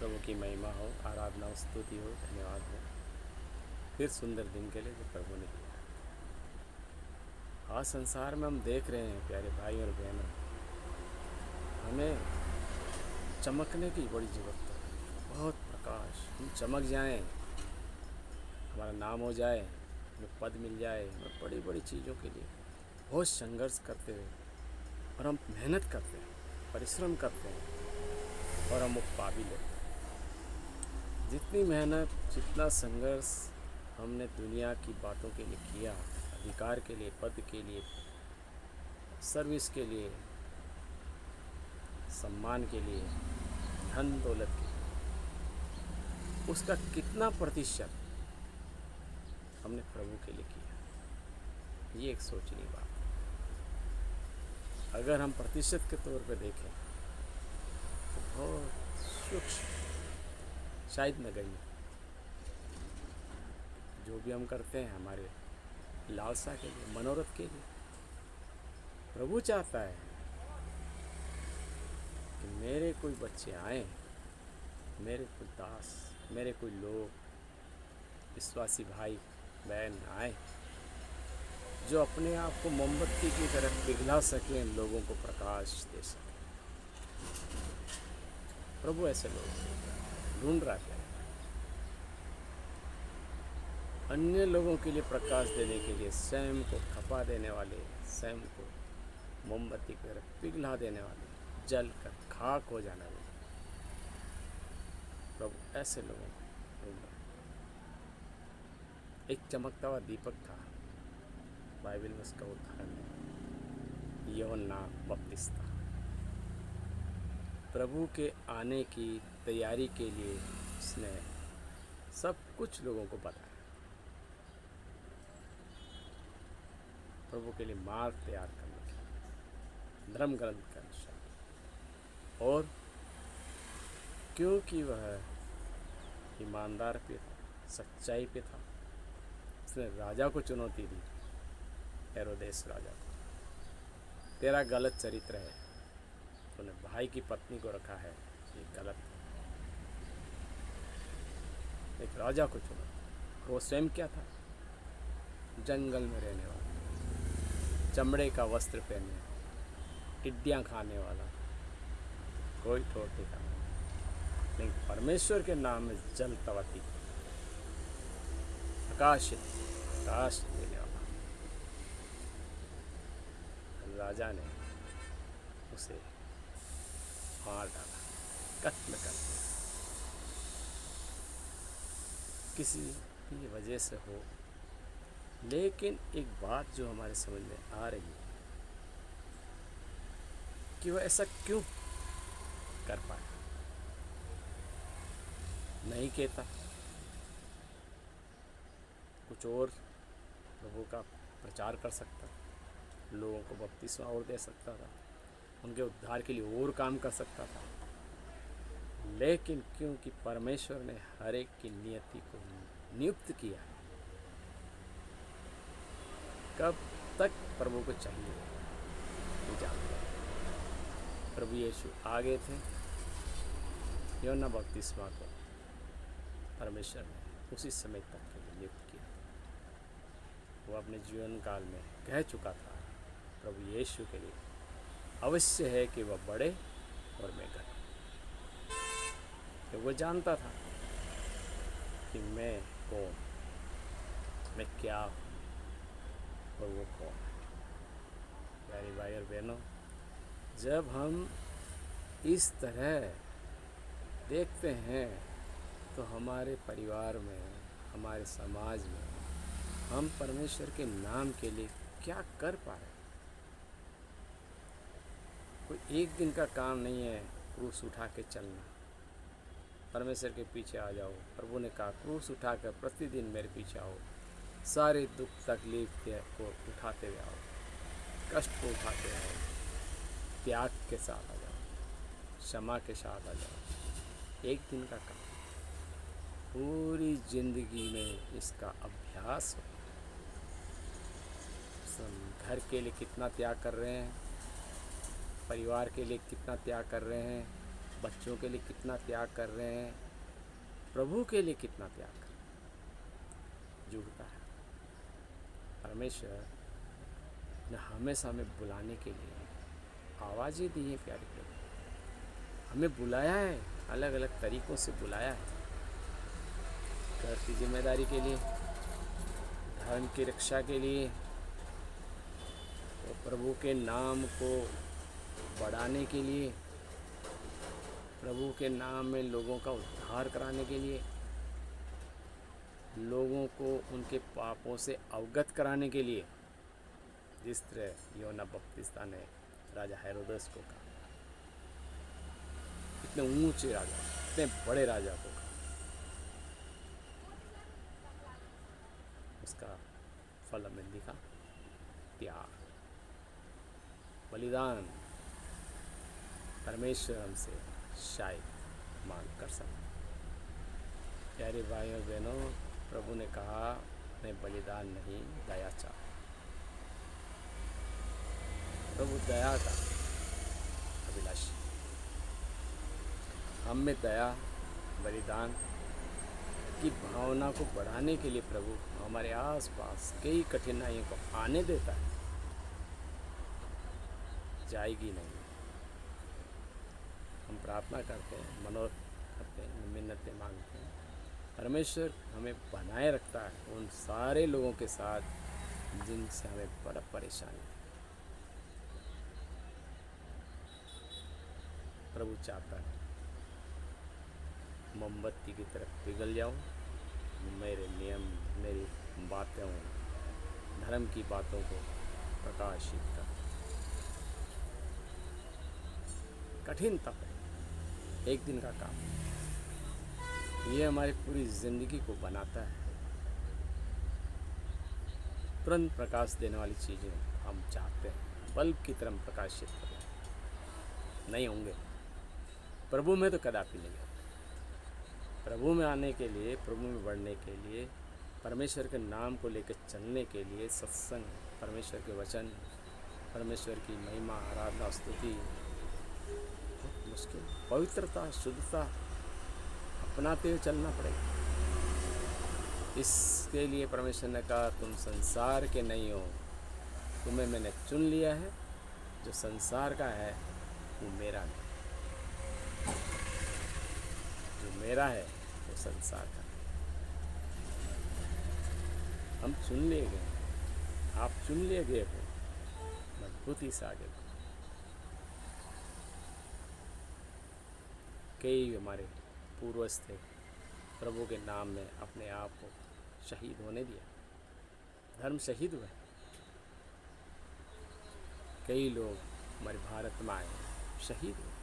प्रभु की महिमा हो, आराधना हो, स्तुति हो, धन्यवाद हो फिर सुंदर दिन के लिए जो प्रभु ने दिया। आज संसार में हम देख रहे हैं प्यारे भाई और बहनों, हमें चमकने की बड़ी ज़रूरत है। बहुत प्रकाश, हम चमक जाएं, हमारा नाम हो जाए, हमें पद मिल जाए, हमें बड़ी बड़ी चीज़ों के लिए बहुत संघर्ष करते हुए और हम मेहनत करते हैं, परिश्रम करते हैं और हम वो पा भी लेते हैं। जितनी मेहनत, जितना संघर्ष हमने दुनिया की बातों के लिए किया, अधिकार के लिए, पद के लिए, सर्विस के लिए, सम्मान के लिए, धन दौलत के लिए, उसका कितना प्रतिशत हमने प्रभु के लिए किया, ये एक सोचनीय बात है। अगर हम प्रतिशत के तौर पे देखें तो बहुत सूक्ष्म, शायद नगण्य। जो भी हम करते हैं हमारे लालसा के लिए, मनोरथ के लिए। प्रभु चाहता है कि मेरे कोई बच्चे आए, मेरे कोई दास, मेरे कोई लोग, विश्वासी भाई बहन आए जो अपने आप को मोमबत्ती की तरह पिघला सकें, लोगों को प्रकाश दे सकें। प्रभु ऐसे लोग ढूंढ रहा है, अन्य लोगों के लिए प्रकाश देने के लिए, स्वयं को खपा देने वाले, स्वयं को मोमबत्ती की तरह पिघला देने वाले, जल कर खाक हो जाने वाले। प्रभु ऐसे लोगों को ढूंढ रहा है। एक चमकता हुआ दीपक था, बाइबल में उसका उदाहरण है, यूहन्ना बपतिस्मा। प्रभु के आने की तैयारी के लिए उसने सब कुछ लोगों को बताया। प्रभु के लिए मार्ग तैयार करने के लिए, धर्म ग्रंथ के अनुसार, और क्योंकि वह ईमानदार पे था, सच्चाई पे था, उसने राजा को चुनौती दी, हेरोदेस राजा को। तेरा गलत चरित्र है, तूने भाई की पत्नी को रखा है, ये गलत है। एक राजा को चुना, और वो स्वयं क्या था? जंगल में रहने वाला, चमड़े का वस्त्र पहने, टिड्डियाँ खाने वाला, कोई ठोर ठिकाना नहीं, लेकिन परमेश्वर के नाम में जलता हुआ दीपक, प्रकाश देने वाला। राजा ने उसे मार डाला, कत्ल कर दिया। किसी भी वजह से हो, लेकिन एक बात जो हमारे समझ में आ रही है कि वह ऐसा क्यों कर पाया। नहीं कहता, कुछ और प्रभु का प्रचार कर सकता, लोगों को बपतिस्मा और दे सकता था, उनके उद्धार के लिए और काम कर सकता था, लेकिन क्योंकि परमेश्वर ने हर एक की नियति को नियुक्त किया, कब तक प्रभु को चाहिए नहीं जानता। प्रभु यीशु आगे थे, यूहन्ना बपतिस्मा को परमेश्वर ने उसी समय तक के लिए नियुक्त किया। वो अपने जीवन काल में कह चुका था, प्रभु यीशु के लिए अवश्य है कि वह बढ़े और मैं घटूं। तो वो जानता था कि मैं कौन, मैं क्या हूँ और वो कौन है। प्यारे भाई और बहनों, जब हम इस तरह देखते हैं तो हमारे परिवार में, हमारे समाज में हम परमेश्वर के नाम के लिए क्या कर पा रहे हैं। कोई एक दिन का काम नहीं है क्रूस उठा के चलना। परमेश्वर के पीछे आ जाओ। प्रभु ने कहा, क्रूस उठाकर प्रतिदिन मेरे पीछे आओ, सारे दुख तकलीफ को उठाते हुए आओ, कष्ट को उठाते आओ, त्याग के साथ आ जाओ, क्षमा के साथ आ जाओ। एक दिन का काम, पूरी जिंदगी में इसका अभ्यास हो। घर के लिए कितना त्याग कर रहे हैं, परिवार के लिए कितना त्याग कर रहे हैं, बच्चों के लिए कितना त्याग कर रहे हैं, प्रभु के लिए कितना त्याग कर रहे हैं। जुड़ता है। परमेश्वर ने हमेशा हमें बुलाने के लिए आवाज़ें दी हैं प्यारे प्रभु, हमें बुलाया है, अलग अलग तरीक़ों से बुलाया है। घर की जिम्मेदारी के लिए, धर्म की रक्षा के लिए, तो प्रभु के नाम को बढ़ाने के लिए, प्रभु के नाम में लोगों का उद्धार कराने के लिए, लोगों को उनके पापों से अवगत कराने के लिए। जिस तरह यूहन्ना बपतिस्ता ने राजा हेरोदेस को कहा, इतने ऊंचे राजा, इतने बड़े राजा को कहा, उसका फल हमें दिखा, त्याग, बलिदान। परमेश्वर हमसे शायद मांग कर सकते। प्यारे भाइयों बहनों, प्रभु ने कहा मैं बलिदान नहीं दया चाहता। प्रभु दया का अभिलाषी, हम में दया, बलिदान की भावना को बढ़ाने के लिए प्रभु हमारे आसपास कई कठिनाइयों को आने देता है, जाएगी नहीं। हम प्रार्थना करते हैं, मनोरथ करते हैं, मिन्नतें मांगते हैं। परमेश्वर हमें बनाए रखता है उन सारे लोगों के साथ जिनसे हमें बड़ा परेशानी है। प्रभु चाहता है मोमबत्ती की तरफ पिघल जाऊं, मेरे नियम, मेरी बातों, धर्म की बातों को प्रकाशित कर। कठिन तप है, एक दिन का काम, ये हमारी पूरी ज़िंदगी को बनाता है। तुरंत प्रकाश देने वाली चीज़ें हम चाहते हैं बल्ब की तरह प्रकाशित करें, नहीं होंगे। प्रभु में तो कदापि नहीं होंगे। प्रभु में आने के लिए, प्रभु में बढ़ने के लिए, परमेश्वर के नाम को लेकर चलने के लिए, सत्संग, परमेश्वर के वचन, परमेश्वर की महिमा, आराधना, स्तुति, बहुत मुश्किल। पवित्रता, शुद्धता अपनाते हुए चलना पड़ेगा। इसके लिए परमेश्वर ने कहा तुम संसार के नहीं हो, तुम्हें मैंने चुन लिया है। जो संसार का है वो मेरा नहीं, जो मेरा है वो संसार का नहीं। हम चुन लिए गए, आप चुन लिए गए हो, मजबूती से आगे बढ़ो। कई हमारे पूर्वज थे, प्रभु के नाम में अपने आप को शहीद होने दिया, धर्म शहीद हुए। कई लोग हमारे भारत में आए, शहीद हुए।